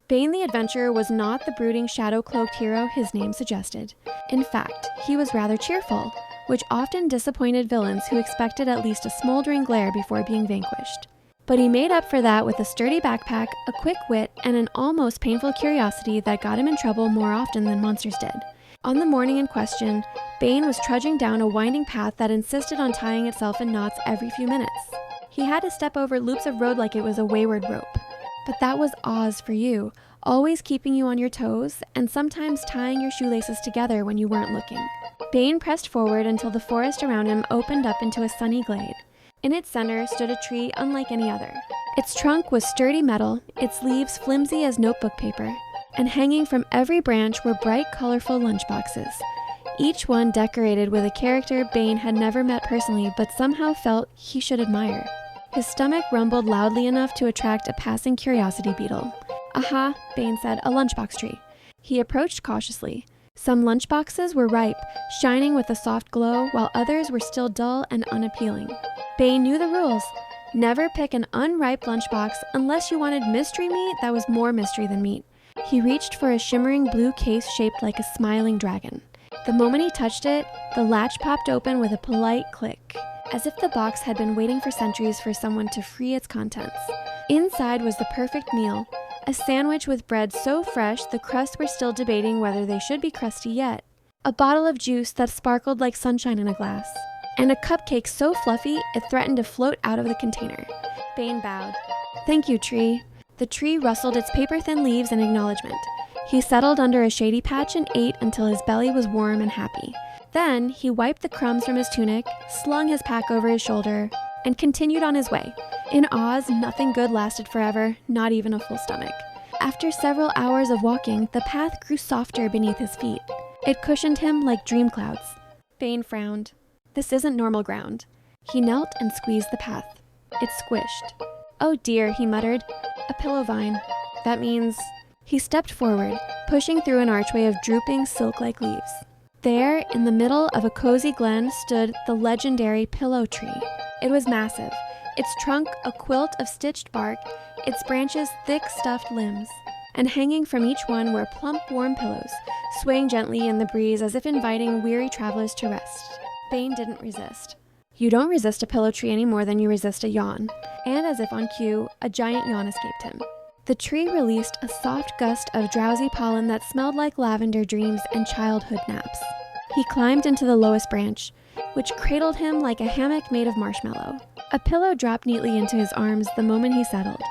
Bane the Adventurer was not the brooding shadow-cloaked hero his name suggested. In fact, he was rather cheerful, which often disappointed villains who expected at least a smoldering glare before being vanquished. But he made up for that with a sturdy backpack, a quick wit, and an almost painful curiosity that got him in trouble more often than monsters did. On the morning in question, Bane was trudging down a winding path that insisted on tying itself in knots every few minutes. He had to step over loops of road like it was a wayward rope. But that was Oz for you, always keeping you on your toes, and sometimes tying your shoelaces together when you weren't looking. Bane pressed forward until the forest around him opened up into a sunny glade. In its center stood a tree unlike any other. Its trunk was sturdy metal, its leaves flimsy as notebook paper, and hanging from every branch were bright, colorful lunchboxes, each one decorated with a character Bane had never met personally but somehow felt he should admire. His stomach rumbled loudly enough to attract a passing curiosity beetle. "Aha," Bane said, "a lunchbox tree." He approached cautiously. Some lunchboxes were ripe, shining with a soft glow, while others were still dull and unappealing. Bane knew the rules. Never pick an unripe lunchbox unless you wanted mystery meat that was more mystery than meat. He reached for a shimmering blue case shaped like a smiling dragon. The moment he touched it, the latch popped open with a polite click, as if the box had been waiting for centuries for someone to free its contents. Inside was the perfect meal, a sandwich with bread so fresh the crusts were still debating whether they should be crusty yet, a bottle of juice that sparkled like sunshine in a glass, and a cupcake so fluffy it threatened to float out of the container. Bane bowed. "Thank you, tree." The tree rustled its paper-thin leaves in acknowledgement. He settled under a shady patch and ate until his belly was warm and happy. Then he wiped the crumbs from his tunic, slung his pack over his shoulder, and continued on his way. In Oz, nothing good lasted forever, not even a full stomach. After several hours of walking, the path grew softer beneath his feet. It cushioned him like dream clouds. Bane frowned. This isn't normal ground. He knelt and squeezed the path. It squished. "Oh dear," he muttered. "A pillow vine. That means..." He stepped forward, pushing through an archway of drooping silk-like leaves. There, in the middle of a cozy glen, stood the legendary pillow tree. It was massive, its trunk a quilt of stitched bark, its branches thick stuffed limbs, and hanging from each one were plump warm pillows, swaying gently in the breeze as if inviting weary travelers to rest. Bane didn't resist. You don't resist a pillow tree any more than you resist a yawn, and as if on cue, a giant yawn escaped him. The tree released a soft gust of drowsy pollen that smelled like lavender dreams and childhood naps. He climbed into the lowest branch, which cradled him like a hammock made of marshmallow. A pillow dropped neatly into his arms the moment he settled.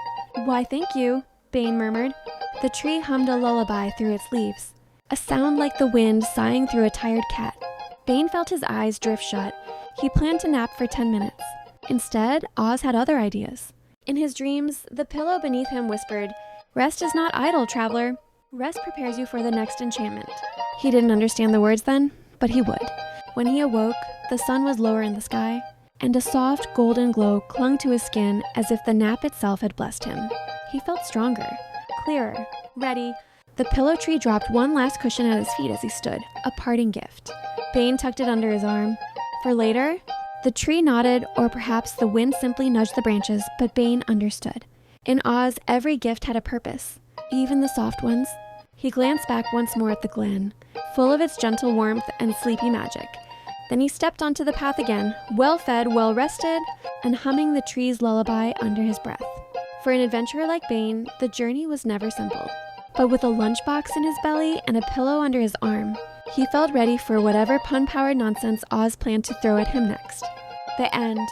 "Why, thank you," Bane murmured. The tree hummed a lullaby through its leaves, a sound like the wind sighing through a tired cat. Bane felt his eyes drift shut. He planned to nap for 10 minutes. Instead, Oz had other ideas. In his dreams, the pillow beneath him whispered, "Rest is not idle, traveler. Rest prepares you for the next enchantment." He didn't understand the words then, but he would. When he awoke, the sun was lower in the sky, and a soft golden glow clung to his skin as if the nap itself had blessed him. He felt stronger, clearer, ready. The pillow tree dropped one last cushion at his feet as he stood, a parting gift. Bane tucked it under his arm. For later, the tree nodded, or perhaps the wind simply nudged the branches, but Bane understood. In Oz, every gift had a purpose, even the soft ones. He glanced back once more at the glen, full of its gentle warmth and sleepy magic. Then he stepped onto the path again, well-fed, well-rested, and humming the tree's lullaby under his breath. For an adventurer like Bane, the journey was never simple. But with a lunchbox in his belly and a pillow under his arm, he felt ready for whatever pun-powered nonsense Oz planned to throw at him next. The end.